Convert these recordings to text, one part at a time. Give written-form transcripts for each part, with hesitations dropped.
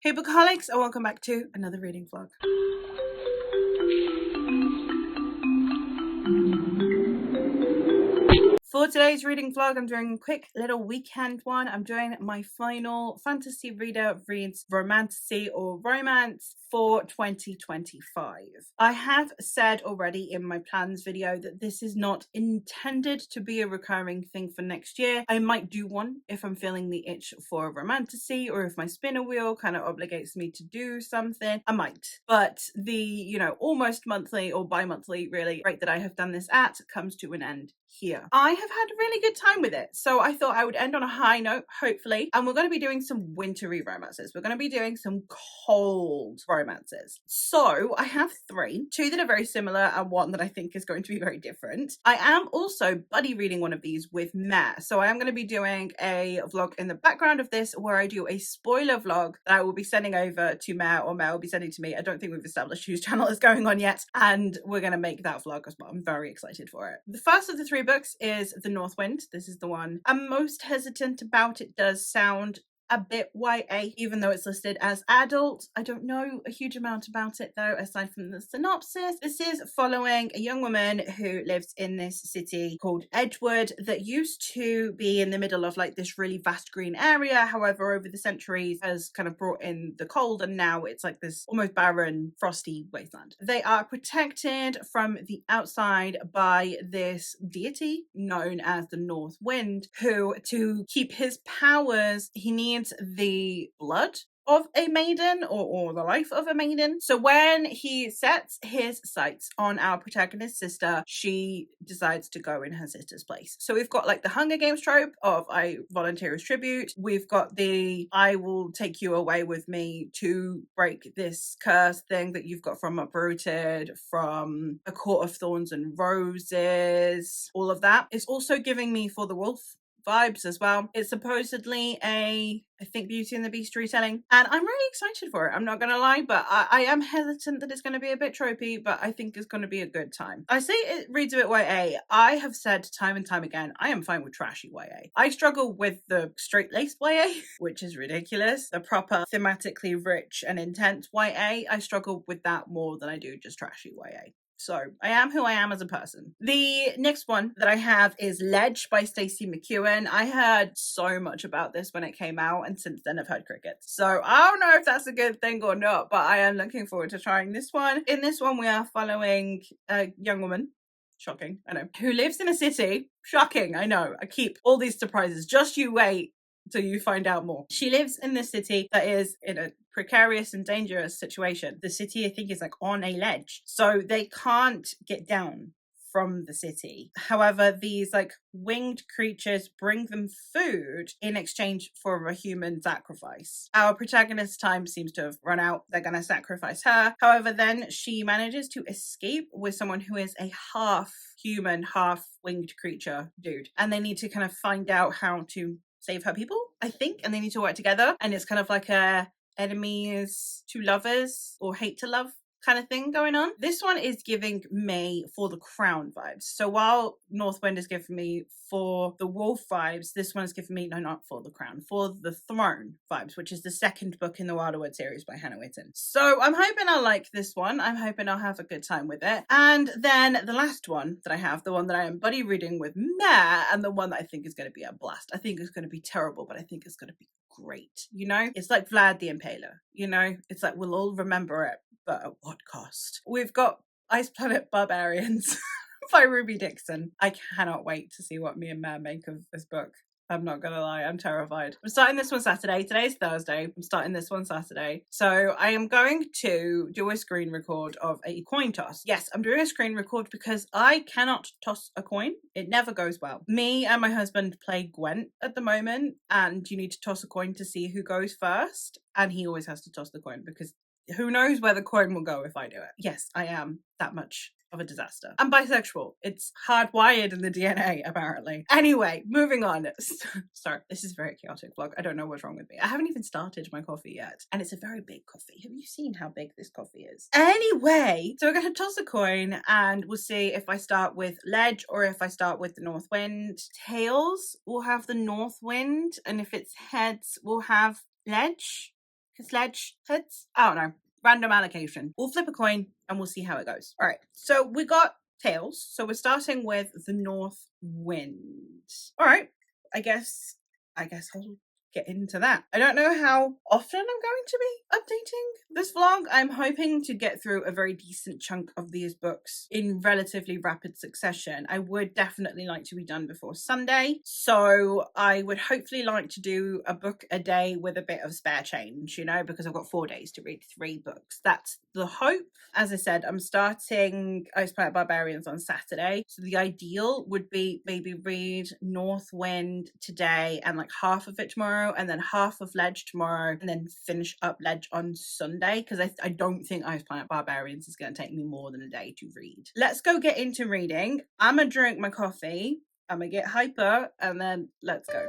Hey Bookaholics, and welcome back to another reading vlog. For today's reading vlog, I'm doing a quick little weekend one. I'm doing my final fantasy reader reads Romantasy or Romance for 2025. I have said already in my plans video that this is not intended to be a recurring thing for next year. I might do one if I'm feeling the itch for a Romantasy, or if my spinner wheel kind of obligates me to do something, I might. But the, almost monthly or bi-monthly really rate that I have done this at comes to an end here. I have had a really good time with it, so I thought I would end on a high note, hopefully. And we're going to be doing some wintry romances. We're going to be doing some cold romances. So I have two that are very similar and one that I think is going to be very different. I am also buddy reading one of these with Mare, so I am going to be doing a vlog in the background of this where I do a spoiler vlog that I will be sending over to Mare, or Mare will be sending to me. I don't think we've established whose channel is going on yet, and we're going to make that vlog as well. I'm very excited for it. The first of the three books is The North Wind. This is the one I'm most hesitant about. It does sound a bit YA, even though it's listed as adult. I don't know a huge amount about it though, aside from the synopsis. This is following a young woman who lives in this city called Edgewood that used to be in the middle of like this really vast green area. However, over the centuries has kind of brought in the cold, and now it's like this almost barren, frosty wasteland. They are protected from the outside by this deity known as the North Wind, who, to keep his powers, he needs the blood of a maiden or the life of a maiden. So when he sets his sights on our protagonist's sister, she decides to go in her sister's place. So we've got like the Hunger Games trope of I volunteer as tribute. We've got the I will take you away with me to break this curse thing that you've got from Uprooted, from A Court of Thorns and Roses. All of that is also giving me For the Wolf vibes as well. It's supposedly I think Beauty and the Beast retelling, and I'm really excited for it. I'm not gonna lie, but I am hesitant that it's going to be a bit tropey, but I think it's going to be a good time. I say it reads a bit YA. I have said time and time again, I am fine with trashy YA. I struggle with the straight-laced YA, which is ridiculous. The proper thematically rich and intense YA, I struggle with that more than I do just trashy YA. So I am who I am as a person. The next one that I have is Ledge by Stacey McEwen. I heard so much about this when it came out, and since then I've heard crickets. So I don't know if that's a good thing or not, but I am looking forward to trying this one. In this one, we are following a young woman. Shocking, I know. Who lives in a city. Shocking, I know. I keep all these surprises. Just you wait till you find out more. She lives in this city that is in a precarious and dangerous situation. The city, I think, is like on a ledge, so they can't get down from the city. However, these like winged creatures bring them food in exchange for a human sacrifice. Our protagonist's time seems to have run out. They're gonna sacrifice her. However, then she manages to escape with someone who is a half human, half winged creature dude, and they need to kind of find out how to save her people, I think, and they need to work together. And it's kind of like a enemies to lovers or hate to love kind of thing going on. This one is giving me For the Crown vibes. So while North Wind is giving me For the Wolf vibes, this one is giving me, no, not For the Crown, For the Throne vibes, which is the second book in the Wilderwood series by Hannah Whitten. So I'm hoping I'll like this one. I'm hoping I'll have a good time with it. And then the last one that I have, the one that I am buddy reading with Mare, and the one that I think is going to be a blast. I think it's going to be terrible, but I think it's going to be great. It's like Vlad the Impaler, it's like we'll all remember it, but at what cost? We've got Ice Planet Barbarians by Ruby Dixon. I cannot wait to see what me and Mare make of this book. I'm not gonna lie, I'm terrified. I'm starting this one Saturday. Today's Thursday. I'm starting this one Saturday. So I am going to do a screen record of a coin toss. Yes, I'm doing a screen record because I cannot toss a coin. It never goes well. Me and my husband play Gwent at the moment, and you need to toss a coin to see who goes first. And he always has to toss the coin because who knows where the coin will go if I do it. Yes, I am that much of a disaster. I'm bisexual. It's hardwired in the DNA, apparently. Anyway, moving on. Sorry, this is a very chaotic vlog. I don't know what's wrong with me. I haven't even started my coffee yet, and it's a very big coffee. Have you seen how big this coffee is? Anyway, so we're going to toss a coin, and we'll see if I start with Ledge or if I start with the North Wind. Tails will have the North Wind, and if it's heads, we'll have Ledge. sledge heads? I don't know. Random allocation. We'll flip a coin and we'll see how it goes. All right, so we got tails. So we're starting with the north wind. All right, I guess I'll get into that. I don't know how often I'm going to be updating this vlog. I'm hoping to get through a very decent chunk of these books in relatively rapid succession. I would definitely like to be done before Sunday, so I would hopefully like to do a book a day with a bit of spare change, you know, because I've got 4 days to read 3 books. That's the hope. As I said, I'm starting Ice Planet Barbarians on Saturday, so the ideal would be maybe read North Wind today and like half of it tomorrow, and then half of Ledge tomorrow, and then finish up Ledge on Sunday, because I don't think Ice Planet Barbarians is going to take me more than a day to read. Let's go get into reading. I'm gonna drink my coffee, I'm gonna get hyper, and then let's go.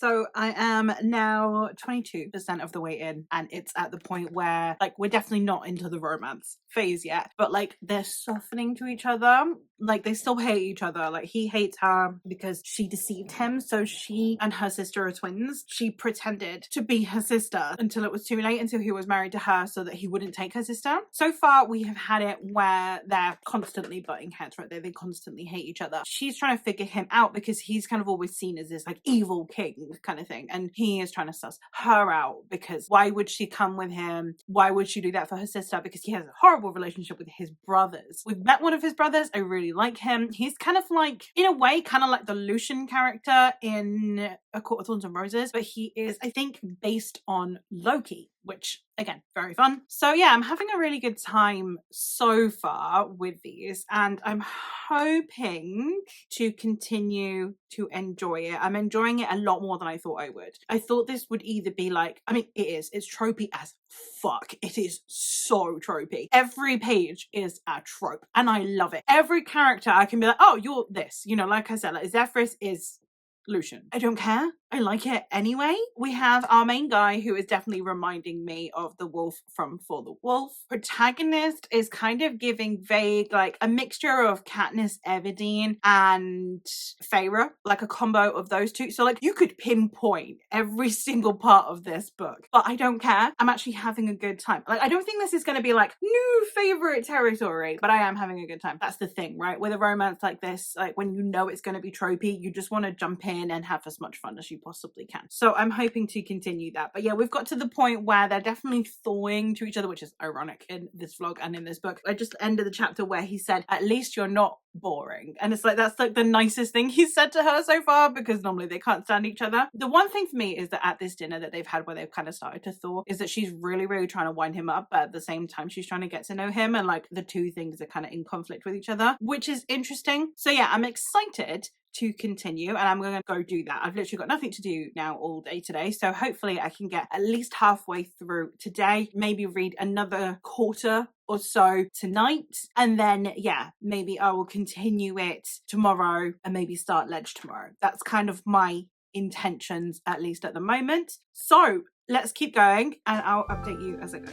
So I am now 22% of the way in, and it's at the point where, like, we're definitely not into the romance phase yet, but like they're softening to each other. Like, they still hate each other. Like, he hates her because she deceived him. So she and her sister are twins. She pretended to be her sister until it was too late, until he was married to her, so that he wouldn't take her sister. So far, we have had it where they're constantly butting heads, right? They constantly hate each other. She's trying to figure him out because he's kind of always seen as this like evil king kind of thing, and he is trying to suss her out, because why would she come with him? Why would she do that for her sister? Because he has a horrible relationship with his brothers. We've met one of his brothers. I really like him. He's kind of like, in a way, kind of like the Lucian character in A Court of Thorns and Roses, but he is, I think, based on Loki, which, again, very fun. So yeah, I'm having a really good time so far with these, and I'm hoping to continue to enjoy it. I'm enjoying it a lot more than I thought I would. I thought this would either be like, I mean, it's tropey as fuck. It is so tropey. Every page is a trope, and I love it. Every character I can be like, oh, you're this, you know, like I said, like Zephyrus is Lucian. I don't care. I like it anyway. We have our main guy, who is definitely reminding me of the wolf from For the Wolf. Protagonist is kind of giving vague, like a mixture of Katniss Everdeen and Feyre, like a combo of those two. So like you could pinpoint every single part of this book, but I don't care. I'm actually having a good time. Like, I don't think this is going to be like new favorite territory, but I am having a good time. That's the thing, right? With a romance like this, like when you know it's going to be tropey, you just want to jump in and have as much fun as you possibly can. So I'm hoping to continue that. But yeah, we've got to the point where they're definitely thawing to each other, which is ironic in this vlog and in this book. I just ended the chapter where he said, at least you're not boring. And it's like, that's like the nicest thing he's said to her so far, because normally they can't stand each other. The one thing for me is that at this dinner that they've had where they've kind of started to thaw, is that she's really, really trying to wind him up, but at the same time she's trying to get to know him, and like the two things are kind of in conflict with each other, which is interesting. So yeah, I'm excited to continue, and I'm going to go do that. I've literally got nothing to do now all day today, so hopefully I can get at least halfway through today, maybe read another quarter or so tonight, and then yeah, maybe I will continue it tomorrow and maybe start Ledge tomorrow. That's kind of my intentions, at least at the moment. So let's keep going, and I'll update you as I go.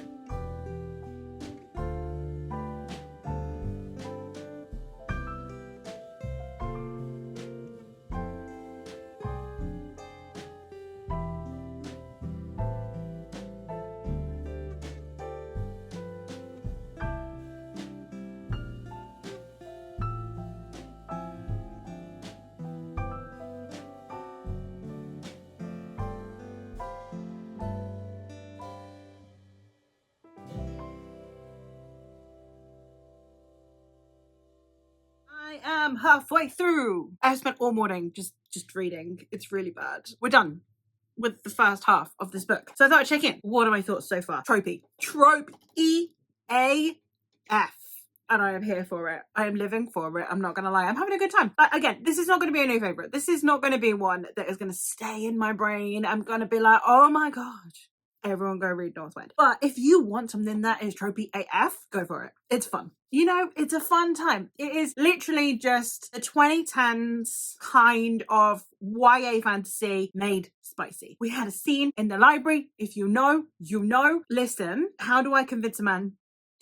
I am halfway through. I've spent all morning just reading. It's really bad. We're done with the first half of this book, so I thought I'd check in. What are my thoughts so far? Tropey. Trope E-A-F. and I am here for it. I am living for it. I'm not gonna lie. I'm having a good time. Again, this is not going to be a new favorite. This is not going to be one that is going to stay in my brain. I'm going to be like, oh my god, everyone go read Northwind. But if you want something that is tropey AF, go for it. It's fun. You know, it's a fun time. It is literally just the 2010s kind of YA fantasy made spicy. We had a scene in the library. If you know, you know. Listen, how do I convince a man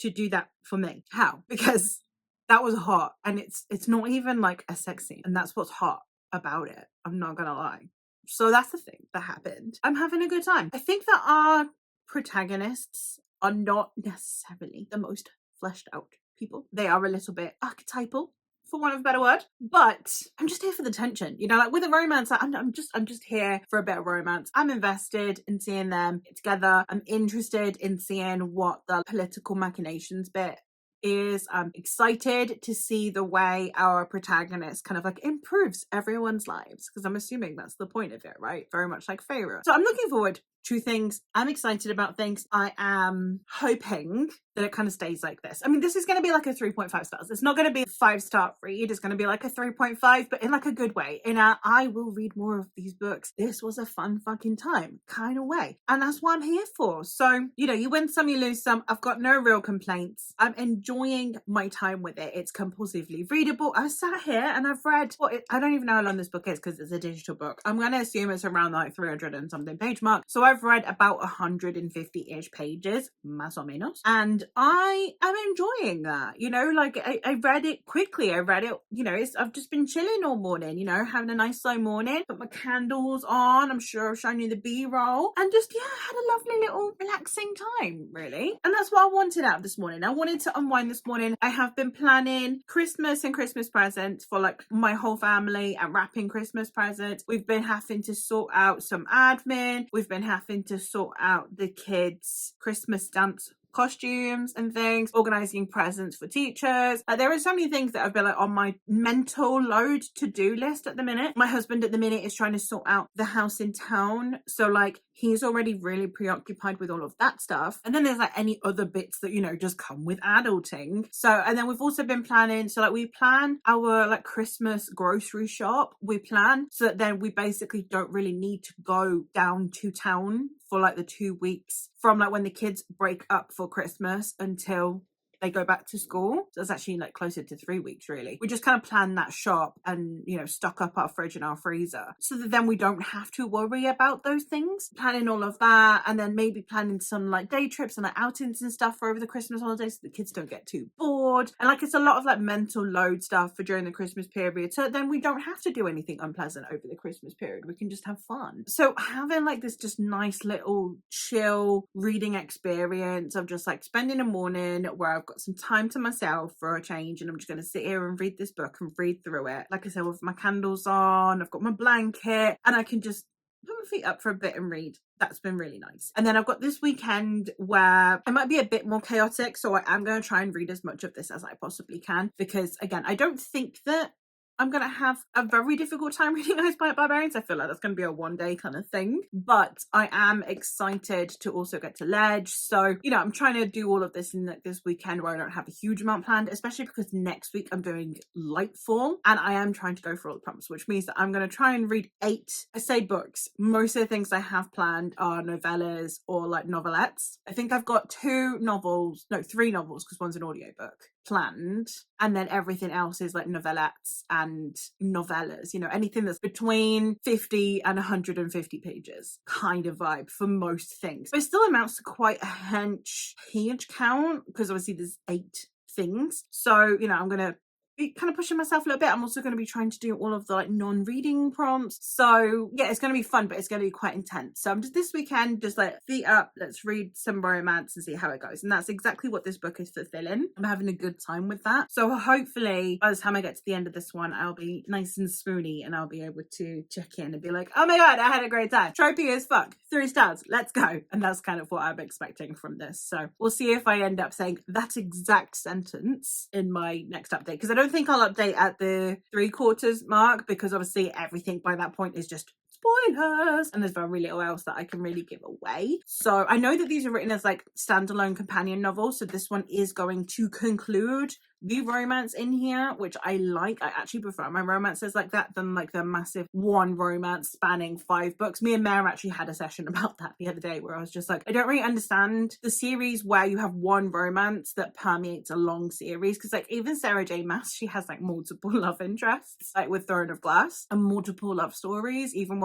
to do that for me? How? Because that was hot, and it's not even like a sex scene, and that's what's hot about it. I'm not gonna lie. So that's the thing that happened. I'm having a good time. I think that our protagonists are not necessarily the most fleshed out people. They are a little bit archetypal, for want of a better word, but I'm just here for the tension, you know, like with a romance. I'm just here for a bit of romance. I'm invested in seeing them get together. I'm interested in seeing what the political machinations bit is. I'm excited to see the way our protagonist kind of like improves everyone's lives, because I'm assuming that's the point of it, right? Very much like Feyre. So I'm looking forward to things. I'm excited about things. I am hoping that it kind of stays like this. I mean, this is going to be like a 3.5 stars. It's not going to be a 5-star read. It's going to be like a 3.5, but in like a good way. In a, I will read more of these books. This was a fun fucking time kind of way. And that's what I'm here for. So, you know, you win some, you lose some. I've got no real complaints. I'm enjoying my time with it. It's compulsively readable. I sat here and I've read, I don't even know how long this book is because it's a digital book. I'm going to assume it's around like 300 and something page mark. So I've read about 150-ish pages, más o menos. And I am enjoying that, you know, like I read it quickly. I read it, you know, I've just been chilling all morning, you know, having a nice slow morning, put my candles on. I'm sure I've shown you the B-roll and just, yeah, had a lovely little relaxing time, really. And that's what I wanted out this morning. I wanted to unwind this morning. I have been planning Christmas and Christmas presents for like my whole family and wrapping Christmas presents. We've been having to sort out some admin. We've been having to sort out the kids' Christmas dance costumes and things, organizing presents for teachers. There are so many things that have been like on my mental load to-do list at the minute. My husband at the minute is trying to sort out the house in town, so like he's already really preoccupied with all of that stuff. And then there's like any other bits that, you know, just come with adulting. So, and then we've also been planning, so like we plan our like Christmas grocery shop. We plan so that then we basically don't really need to go down to town for like the 2 weeks from like when the kids break up for Christmas until they go back to school. So it's actually like closer to 3 weeks, really. We just kind of plan that shop and, you know, stock up our fridge and our freezer so that then we don't have to worry about those things. Planning all of that, and then maybe planning some like day trips and like outings and stuff for over the Christmas holidays so the kids don't get too bored. And like it's a lot of like mental load stuff for during the Christmas period, so then we don't have to do anything unpleasant over the Christmas period. We can just have fun. So having like this just nice little chill reading experience of just like spending a morning where I've got some time to myself for a change, and I'm just going to sit here and read this book and read through it. Like I said, with my candles on, I've got my blanket, and I can just put my feet up for a bit and read. That's been really nice. And then I've got this weekend where it might be a bit more chaotic, so I am going to try and read as much of this as I possibly can, because again, I don't think that I'm going to have a very difficult time reading Ice Planet Barbarians. I feel like that's going to be a one-day kind of thing. But I am excited to also get to Ledge. So, you know, I'm trying to do all of this in like this weekend where I don't have a huge amount planned, especially because next week I'm doing Lightfall. And I am trying to go for all the prompts, which means that I'm going to try and read 8, I say books. Most of the things I have planned are novellas or like novelettes. I think I've got 3 novels, because one's an audiobook planned, and then everything else is like novellettes and novellas, you know, anything that's between 50 and 150 pages kind of vibe for most things. But it still amounts to quite a hench page count, because obviously there's 8 things. So, you know, I'm gonna be kind of pushing myself a little bit. I'm also going to be trying to do all of the like non-reading prompts. So yeah, it's going to be fun, but it's going to be quite intense. So I'm just this weekend, just like feet up, let's read some romance and see how it goes. And that's exactly what this book is fulfilling. I'm having a good time with that. So hopefully by the time I get to the end of this one, I'll be nice and swoony and I'll be able to check in and be like, oh my God, I had a great time. Tropey as fuck. 3 stars. Let's go. And that's kind of what I'm expecting from this. So we'll see if I end up saying that exact sentence in my next update, because I don't think I'll update at the 3/4 mark, because obviously everything by that point is just spoilers, and there's very little else that I can really give away. So I know that these are written as like standalone companion novels, so this one is going to conclude the romance in here, which I like. I actually prefer my romances like that than like the massive one romance spanning 5 books. Me and Mare actually had a session about that the other day, where I was just like, I don't really understand the series where you have one romance that permeates a long series, because like even Sarah J Maas, she has like multiple love interests, like with Throne of Glass, and multiple love stories, even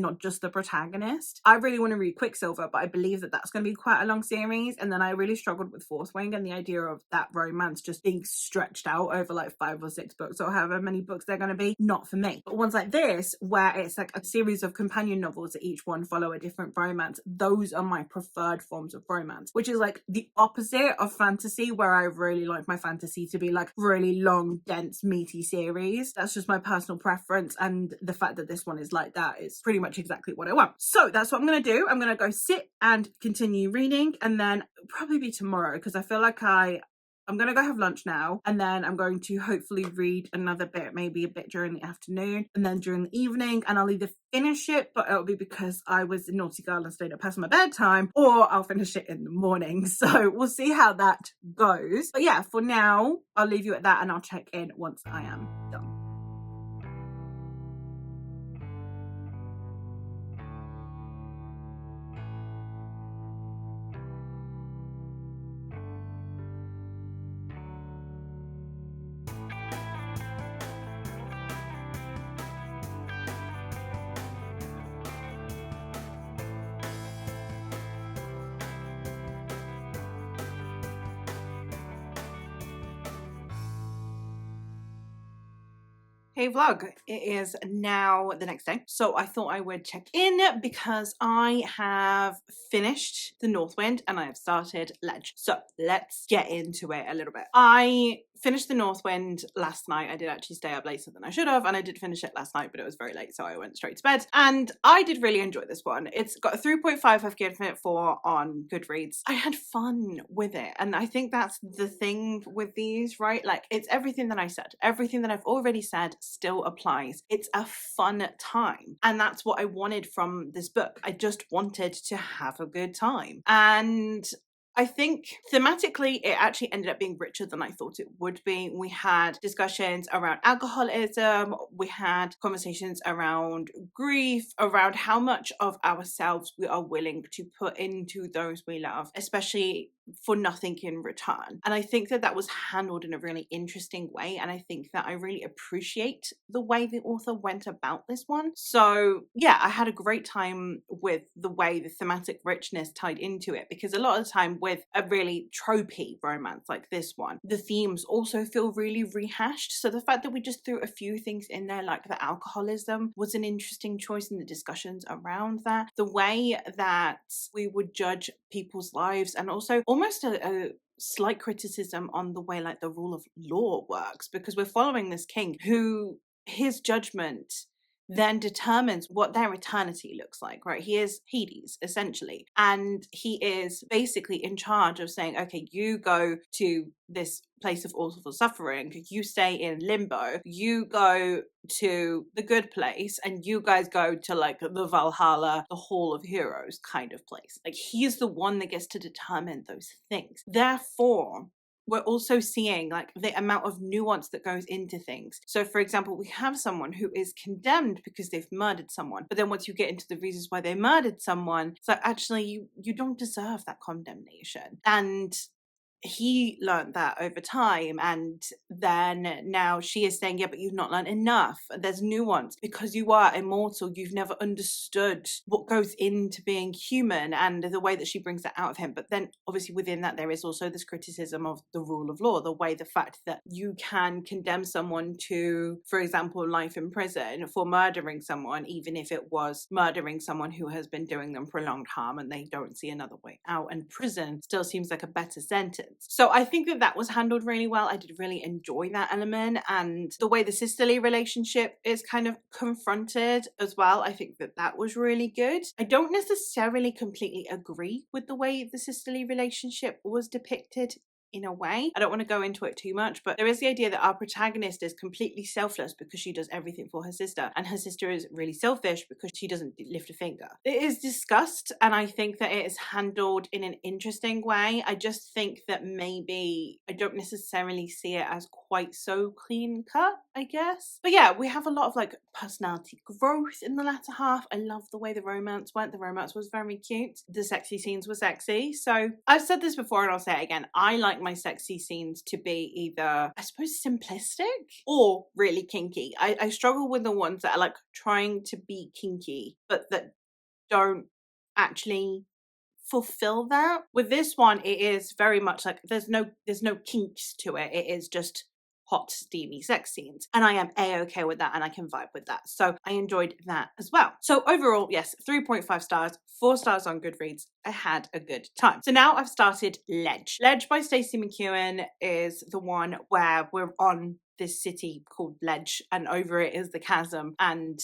not just the protagonist. I really want to read Quicksilver, but I believe that that's going to be quite a long series, and then I really struggled with Fourth Wing and the idea of that romance just being stretched out over like 5 or 6 books or however many books they're going to be. Not for me. But ones like this, where it's like a series of companion novels that each one follow a different romance, those are my preferred forms of romance, which is like the opposite of fantasy, where I really like my fantasy to be like really long, dense, meaty series. That's just my personal preference, and the fact that this one is like that is pretty much exactly what I want. So that's what I'm going to do. I'm going to go sit and continue reading, and then probably be tomorrow, because I feel like I'm going to go have lunch now, and then I'm going to hopefully read another bit, maybe a bit during the afternoon and then during the evening, and I'll either finish it, but it'll be because I was a naughty girl and stayed up past my bedtime, or I'll finish it in the morning. So we'll see how that goes. But yeah, for now, I'll leave you at that, and I'll check in once I am done. Hey vlog, it is now the next day, so I thought I would check in because I have finished the Northwind and I have started Ledge. So let's get into it a little bit. I finished the Northwind last night. I did actually stay up later than I should have, and I did finish it last night, but it was very late, so I went straight to bed. And I did really enjoy this one. It's got a 3.5 I've given it 4 on Goodreads. I had fun with it, and I think that's the thing with these, right? Like, it's everything that I said. Everything that I've already said still applies. It's a fun time, and that's what I wanted from this book. I just wanted to have a good time. And I think thematically it actually ended up being richer than I thought it would be. We had discussions around alcoholism, we had conversations around grief, around how much of ourselves we are willing to put into those we love, especially for nothing in return. And I think that that was handled in a really interesting way, and I think that I really appreciate the way the author went about this one. So yeah, I had a great time with the way the thematic richness tied into it, because a lot of the time with a really tropey romance like this one, the themes also feel really rehashed. So the fact that we just threw a few things in there, like the alcoholism, was an interesting choice in the discussions around that. The way that we would judge people's lives, and also almost a slight criticism on the way like the rule of law works, because we're following this king who, his judgment then determines what their eternity looks like, right? He is Hades, essentially. And he is basically in charge of saying, okay, you go to this place of awful suffering, you stay in limbo, you go to the good place, and you guys go to like the Valhalla, the Hall of Heroes kind of place. Like, he's the one that gets to determine those things. Therefore, we're also seeing like the amount of nuance that goes into things. So for example, we have someone who is condemned because they've murdered someone, but then once you get into the reasons why they murdered someone, it's like, actually you don't deserve that condemnation. And he learned that over time, and then now she is saying, yeah, but you've not learned enough. There's nuance. Because you are immortal, you've never understood what goes into being human, and the way that she brings that out of him. But then obviously within that there is also this criticism of the rule of law, the way the fact that you can condemn someone to, for example, life in prison for murdering someone, even if it was murdering someone who has been doing them prolonged harm and they don't see another way out, and prison still seems like a better sentence. So I think that that was handled really well. I did really enjoy that element, and the way the sisterly relationship is kind of confronted as well, I think that that was really good. I don't necessarily completely agree with the way the sisterly relationship was depicted in a way. I don't want to go into it too much, but there is the idea that our protagonist is completely selfless because she does everything for her sister, and her sister is really selfish because she doesn't lift a finger. It is discussed, and I think that it is handled in an interesting way. I just think that maybe I don't necessarily see it as quite so clean cut, I guess. But yeah, we have a lot of like personality growth in the latter half. I love the way the romance went. The romance was very cute. The sexy scenes were sexy. So I've said this before and I'll say it again. I like my sexy scenes to be either, I suppose, simplistic or really kinky. I struggle with the ones that are like trying to be kinky, but that don't actually fulfill that. With this one, it is very much like there's no kinks to it. It is just hot, steamy sex scenes. And I am a-okay with that and I can vibe with that. So I enjoyed that as well. So overall, yes, 3.5 stars, 4 stars on Goodreads. I had a good time. So now I've started Ledge. Ledge by Stacey McEwen is the one where we're on this city called Ledge, and over it is the chasm, and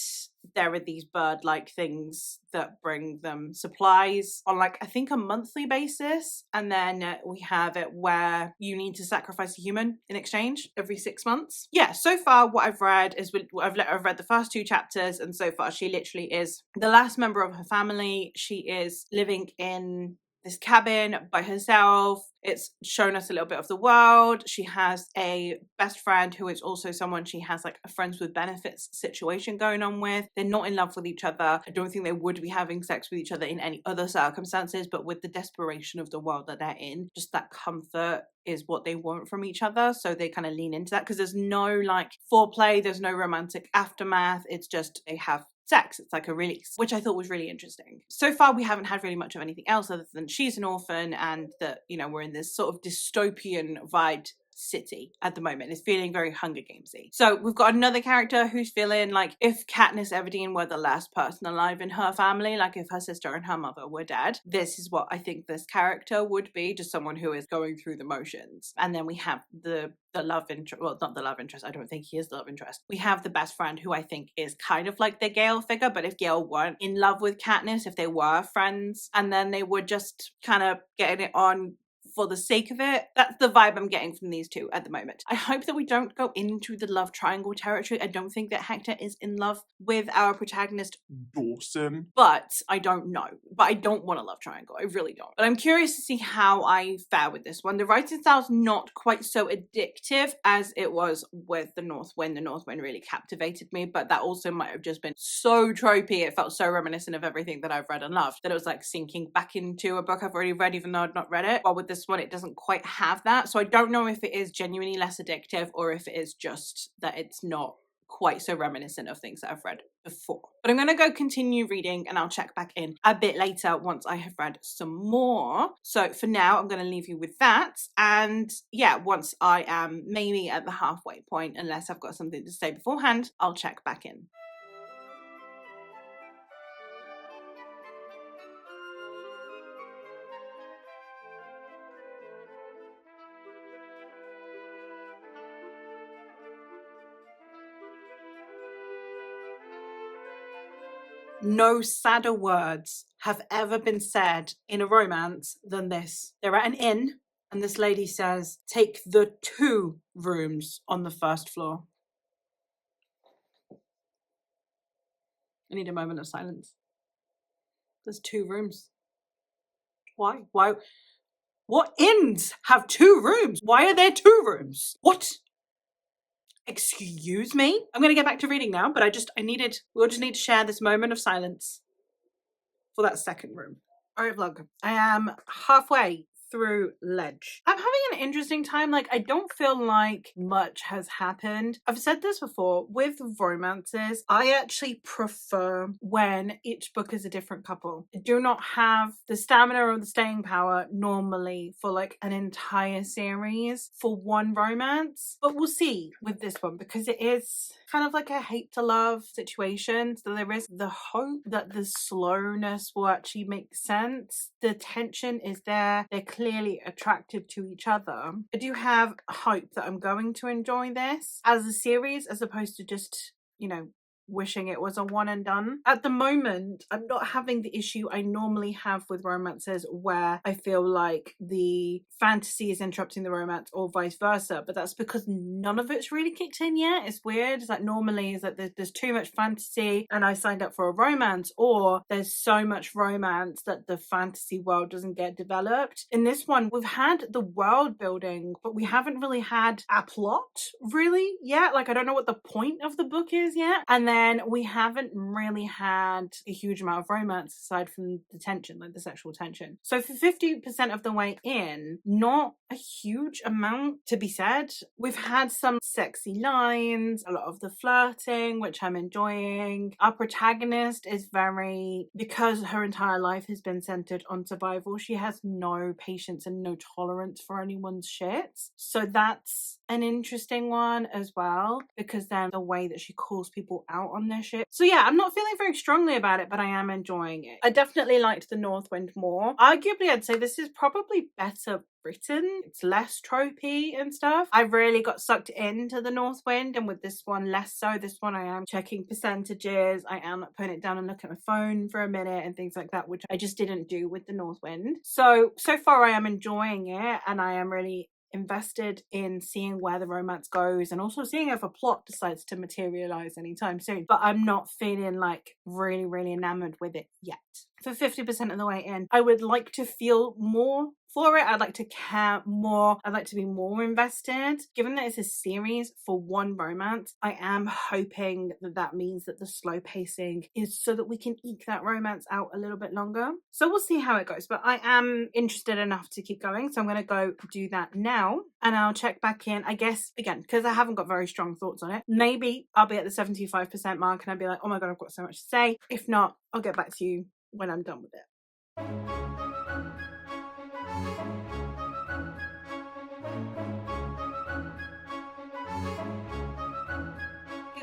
there are these bird-like things that bring them supplies on like I think a monthly basis, and then we have it where you need to sacrifice a human in exchange every 6 months. Yeah, so far what I've read is I've read the first 2 chapters, and so far she literally is the last member of her family. She is living in this cabin by herself. It's shown us a little bit of the world. She has a best friend who is also someone she has like a friends with benefits situation going on with. They're not in love with each other. I don't think they would be having sex with each other in any other circumstances, but with the desperation of the world that they're in, just that comfort is what they want from each other. So they kind of lean into that because there's no like foreplay, there's no romantic aftermath. It's just they have sex. It's like a release, which I thought was really interesting. So far, we haven't had really much of anything else other than she's an orphan and that, you know, we're in this sort of dystopian vibed city at the moment. It's feeling very Hunger Gamesy. So we've got another character who's feeling like if Katniss Everdeen were the last person alive in her family, like if her sister and her mother were dead, this is what I think this character would be, just someone who is going through the motions. And then we have the love interest, well, not the love interest, I don't think he is the love interest. We have the best friend who I think is kind of like the Gale figure, but if Gale weren't in love with Katniss, if they were friends and then they were just kind of getting it on for the sake of it, that's the vibe I'm getting from these two at the moment. I hope that we don't go into the love triangle territory. I don't think that Hector is in love with our protagonist Dawson, but I don't know. But I don't want a love triangle. I really don't. But I'm curious to see how I fare with this one. The writing style's not quite so addictive as it was with The North Wind. The North Wind really captivated me, but that also might have just been so tropey. It felt so reminiscent of everything that I've read and loved that it was like sinking back into a book I've already read even though I'd not read it. While with this one, it doesn't quite have that. So I don't know if it is genuinely less addictive or if it is just that it's not quite so reminiscent of things that I've read before. But I'm going to go continue reading and I'll check back in a bit later once I have read some more. So for now, I'm going to leave you with that. And yeah, once I am maybe at the halfway point, unless I've got something to say beforehand, I'll check back in. No sadder words have ever been said in a romance than this. They're at an inn, and this lady says, "Take the 2 rooms on the first floor." I need a moment of silence. There's 2 rooms. Why? Why? What inns have 2 rooms? Why are there 2 rooms? What? Excuse me? I'm going to get back to reading now, but we'll just need to share this moment of silence for that second room. All right, vlog. I am halfway through Ledge. I'm having an interesting time. Like, I don't feel like much has happened. I've said this before, with romances, I actually prefer when each book is a different couple. I do not have the stamina or the staying power normally for like an entire series for one romance, but we'll see with this one because it is kind of like a hate to love situation. So there is the hope that the slowness will actually make sense. The tension is there. They're clearly attracted to each other. I do have hope that I'm going to enjoy this as a series as opposed to just, you know, wishing it was a one and done. At the moment, I'm not having the issue I normally have with romances where I feel like the fantasy is interrupting the romance or vice versa, but that's because none of it's really kicked in yet. It's weird. It's like normally it's like there's too much fantasy and I signed up for a romance, or there's so much romance that the fantasy world doesn't get developed. In this one, we've had the world building, but we haven't really had a plot really yet. Like, I don't know what the point of the book is yet. And then we haven't really had a huge amount of romance aside from the tension, like the sexual tension. So for 50% of the way in, not a huge amount to be said. We've had some sexy lines, a lot of the flirting, which I'm enjoying. Our protagonist is very, because her entire life has been centered on survival, she has no patience and no tolerance for anyone's shit. So that's an interesting one as well, because then the way that she calls people out on their shit. So yeah, I'm not feeling very strongly about it, but I am enjoying it. I definitely liked the North Wind more. Arguably, I'd say this is probably better written. It's less tropey and stuff. I really got sucked into the North Wind, and with this one less so. This one I am checking percentages, I am putting it down and looking at my phone for a minute and things like that, which I just didn't do with the North Wind. So far I am enjoying it, and I am really invested in seeing where the romance goes and also seeing if a plot decides to materialize anytime soon, but I'm not feeling like really enamored with it yet. For 50% of the way in, I would like to feel more for it. I'd like to care more. I'd like to be more invested. Given that it's a series for one romance, I am hoping that that means that the slow pacing is so that we can eke that romance out a little bit longer. So we'll see how it goes, but I am interested enough to keep going. So I'm going to go do that now, and I'll check back in, I guess, again, because I haven't got very strong thoughts on it. Maybe I'll be at the 75% mark and I'll be like, oh my God, I've got so much to say. If not, I'll get back to you when I'm done with it.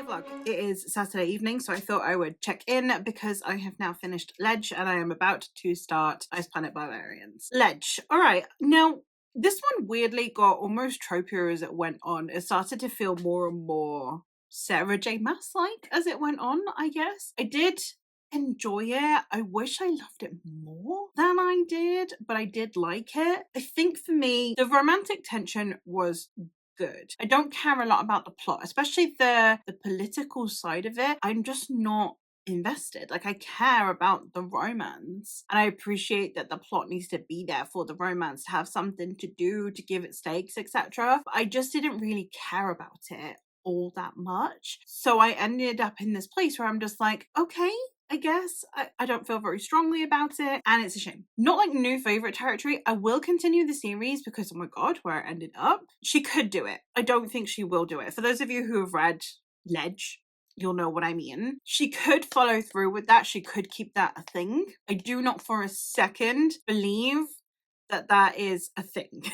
Vlog. It is Saturday evening, so I thought I would check in because I have now finished Ledge and I am about to start Ice Planet Barbarians. Ledge. All right. Now, this one weirdly got almost tropier as it went on. It started to feel more and more Sarah J. Maas-like as it went on, I guess. I did enjoy it. I wish I loved it more than I did, but I did like it. I think for me, the romantic tension was good. I don't care a lot about the plot, especially the political side of it. I'm just not invested. Like, I care about the romance and I appreciate that the plot needs to be there for the romance to have something to do, to give it stakes, etc. But I just didn't really care about it all that much. So I ended up in this place where I'm just like, okay, I guess I don't feel very strongly about it, and it's a shame. Not like new favorite territory. I will continue the series because, oh my God, where it ended up. She could do it. I don't think she will do it. For those of you who have read Ledge, you'll know what I mean. She could follow through with that. She could keep that a thing. I do not for a second believe that that is a thing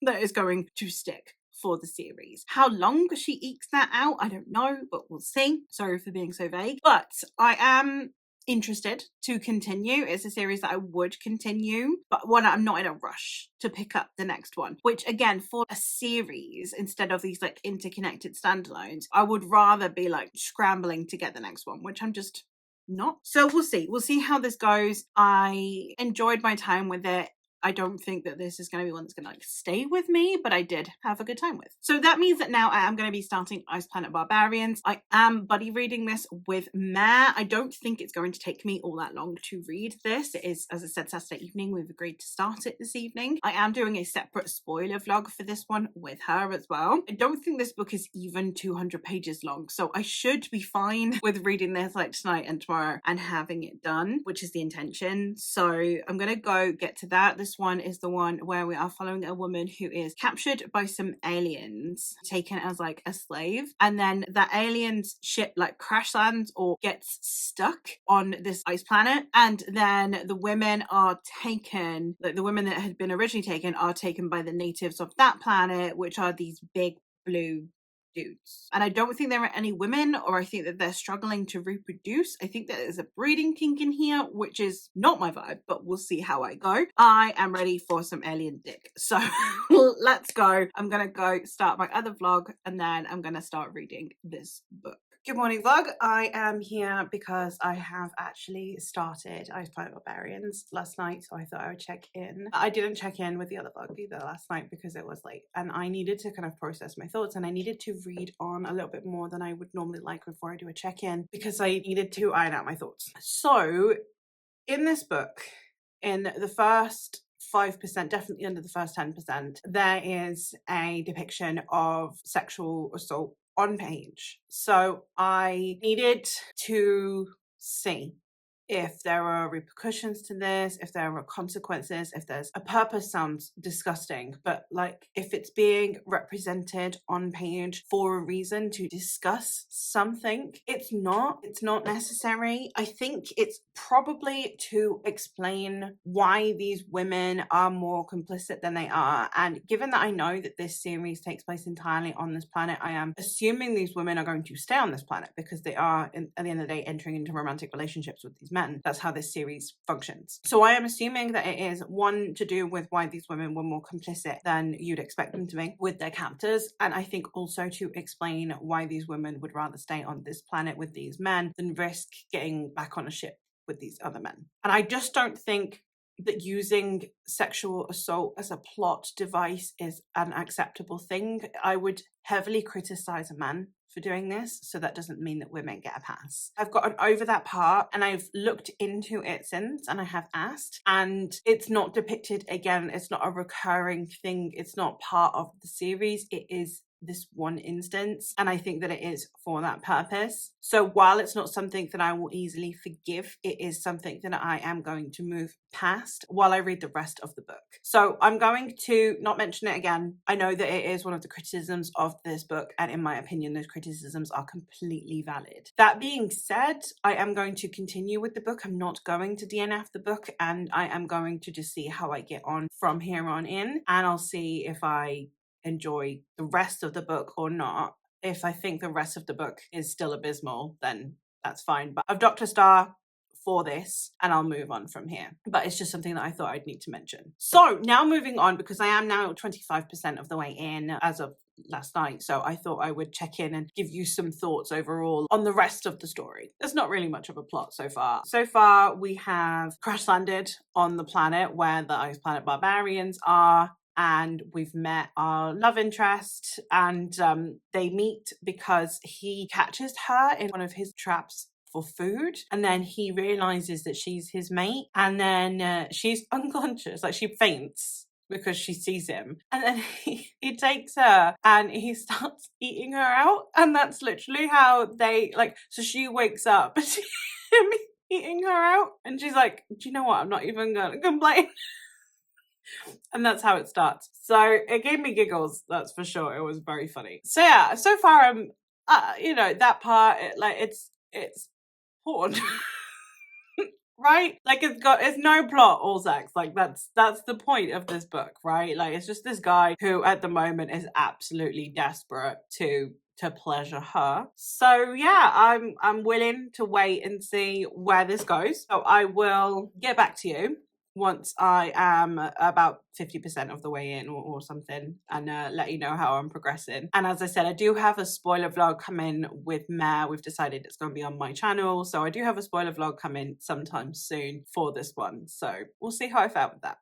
that is going to stick for the series. How long she ekes that out, I don't know, but we'll see. Sorry for being so vague. But I am interested to continue. It's a series that I would continue, but one, I'm not in a rush to pick up the next one, which again, for a series instead of these like interconnected standalones, I would rather be like scrambling to get the next one, which I'm just not. So we'll see how this goes. I enjoyed my time with it. I don't think that this is going to be one that's going to like stay with me, but I did have a good time with. So that means that now I am going to be starting Ice Planet Barbarians. I am buddy reading this with Mare. I don't think it's going to take me all that long to read this. It is, as I said, Saturday evening. We've agreed to start it this evening. I am doing a separate spoiler vlog for this one with her as well. I don't think this book is even 200 pages long, so I should be fine with reading this like tonight and tomorrow and having it done, which is the intention. So I'm going to go get to that. This one is the one where we are following a woman who is captured by some aliens, taken as like a slave, and then the aliens ship like crash lands or gets stuck on this ice planet, and then the women are taken, like the women that had been originally taken are taken by the natives of that planet, which are these big blue dudes. And I don't think there are any women, or I think that they're struggling to reproduce. I think that there's a breeding kink in here, which is not my vibe, but we'll see how I go. I am ready for some alien dick. So let's go. I'm gonna go start my other vlog and then I'm gonna start reading this book. Good morning, vlog. I am here because I have actually started Ice Planet Barbarians last night, so I thought I would check in. I didn't check in with the other vlog either last night because it was late, and I needed to kind of process my thoughts, and I needed to read on a little bit more than I would normally like before I do a check-in because I needed to iron out my thoughts. So in this book, in the first 5%, definitely under the first 10%, there is a depiction of sexual assault on page. So I needed to see if there are repercussions to this, if there are consequences, if there's a purpose. Sounds disgusting, but like if it's being represented on page for a reason to discuss something, it's not necessary. I think it's probably to explain why these women are more complicit than they are. And given that I know that this series takes place entirely on this planet, I am assuming these women are going to stay on this planet because they are, at the end of the day, entering into romantic relationships with these men. That's how this series functions. So I am assuming that it is one to do with why these women were more complicit than you'd expect them to be with their captors, and I think also to explain why these women would rather stay on this planet with these men than risk getting back on a ship with these other men. And I just don't think that using sexual assault as a plot device is an acceptable thing. I would heavily criticize a man for doing this, so that doesn't mean that women get a pass. I've gotten over that part and I've looked into it since, and I have asked, and it's not depicted again. It's not a recurring thing. It's not part of the series. It is this one instance, and I think that it is for that purpose. So while it's not something that I will easily forgive, it is something that I am going to move past while I read the rest of the book. So I'm going to not mention it again. I know that it is one of the criticisms of this book, and in my opinion, those criticisms are completely valid. That being said, I am going to continue with the book. I'm not going to DNF the book, and I am going to just see how I get on from here on in, and I'll see if I enjoy the rest of the book or not. If I think the rest of the book is still abysmal, then that's fine. But I've Dr. Star for this, and I'll move on from here. But it's just something that I thought I'd need to mention. So now moving on, because I am now 25% of the way in as of last night, so I thought I would check in and give you some thoughts overall on the rest of the story. There's not really much of a plot so far. So far, we have crash landed on the planet where the Ice Planet Barbarians are, and we've met our love interest, and they meet because he catches her in one of his traps for food, and then he realizes that she's his mate, and then she's unconscious, like she faints because she sees him, and then he takes her and he starts eating her out, and that's literally how they, like, so she wakes up and she him eating her out, and she's like, do you know what, I'm not even gonna complain. And that's how it starts. So it gave me giggles, that's for sure. It was very funny. So yeah, so far I'm you know, that part, it's porn. Right? Like it's no plot, all sex. Like that's the point of this book, right? Like it's just this guy who at the moment is absolutely desperate to pleasure her. So yeah, I'm willing to wait and see where this goes. So I will get back to you once I am about 50% of the way in or something, and let you know how I'm progressing. And as I said, I do have a spoiler vlog coming with Mare. We've decided it's going to be on my channel, so I do have a spoiler vlog coming sometime soon for this one. So we'll see how I felt with that.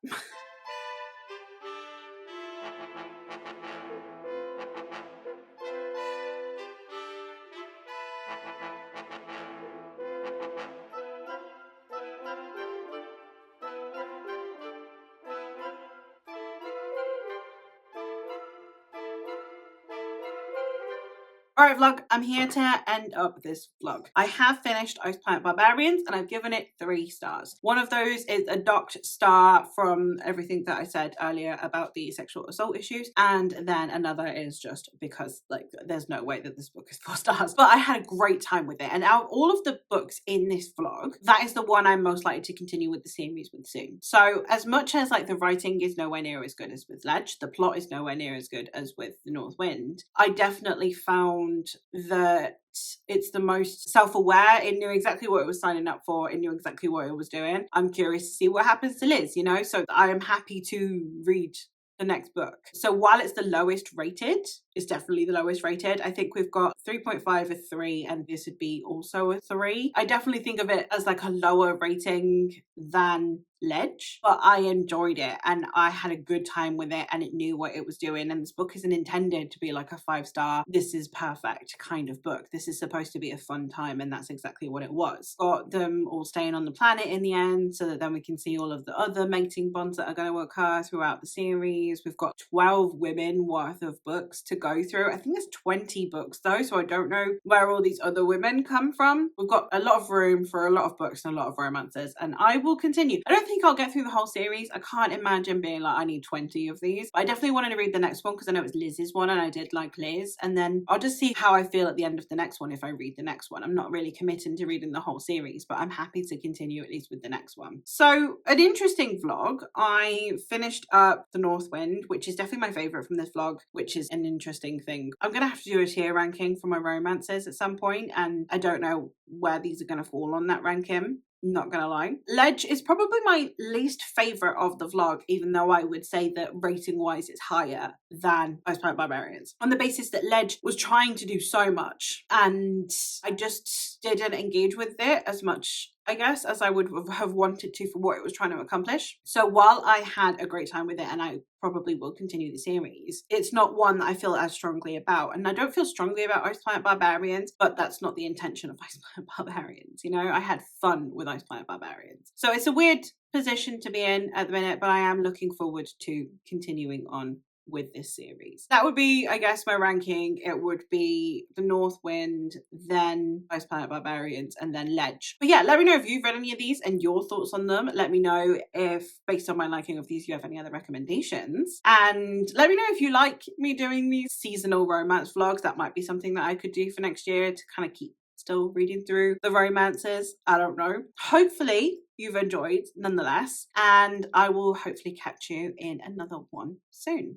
Alright vlog, I'm here to end up this vlog. I have finished Ice Planet Barbarians and I've given it 3 stars. One of those is a docked star from everything that I said earlier about the sexual assault issues, and then another is just because, like, there's no way that this book is 4 stars. But I had a great time with it, and out of all of the books in this vlog, that is the one I'm most likely to continue with the series with soon. So as much as like the writing is nowhere near as good as with Ledge, the plot is nowhere near as good as with The North Wind, I definitely found that it's the most self-aware. It knew exactly what it was signing up for. It knew exactly what it was doing. I'm curious to see what happens to Liz, you know, so I am happy to read the next book. So while it's the lowest rated, is definitely the lowest rated. I think we've got 3.5, a 3, and this would be also a 3. I definitely think of it as like a lower rating than Ledge, but I enjoyed it and I had a good time with it, and it knew what it was doing. And this book isn't intended to be like a 5-star, this is perfect kind of book. This is supposed to be a fun time, and that's exactly what it was. Got them all staying on the planet in the end, so that then we can see all of the other mating bonds that are going to occur throughout the series. We've got 12 women worth of books to go through. I think there's 20 books though, so I don't know where all these other women come from. We've got a lot of room for a lot of books and a lot of romances, and I will continue. I don't think I'll get through the whole series. I can't imagine being like, I need 20 of these. But I definitely wanted to read the next one because I know it's Liz's one and I did like Liz. And then I'll just see how I feel at the end of the next one if I read the next one. I'm not really committing to reading the whole series, but I'm happy to continue at least with the next one. So an interesting vlog. I finished up The North Wind, which is definitely my favourite from this vlog, which is an interesting thing. I'm going to have to do a tier ranking for my romances at some point, and I don't know where these are going to fall on that ranking. Not gonna lie. Ledge is probably my least favourite of the vlog, even though I would say that rating wise it's higher than Ice Planet Barbarians, on the basis that Ledge was trying to do so much and I just didn't engage with it as much, I guess, as I would have wanted to for what it was trying to accomplish. So while I had a great time with it and I probably will continue the series, it's not one that I feel as strongly about. And I don't feel strongly about Ice Planet Barbarians, but that's not the intention of Ice Planet Barbarians. You know, I had fun with Ice Planet Barbarians. So it's a weird position to be in at the minute, but I am looking forward to continuing on with this series. That would be, I guess, my ranking. It would be The North Wind, then Ice Planet Barbarians, and then Ledge. But yeah, let me know if you've read any of these and your thoughts on them. Let me know if, based on my liking of these, you have any other recommendations. And let me know if you like me doing these seasonal romance vlogs. That might be something that I could do for next year to kind of keep still reading through the romances. I don't know. Hopefully you've enjoyed nonetheless, and I will hopefully catch you in another one soon.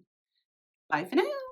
Bye for now.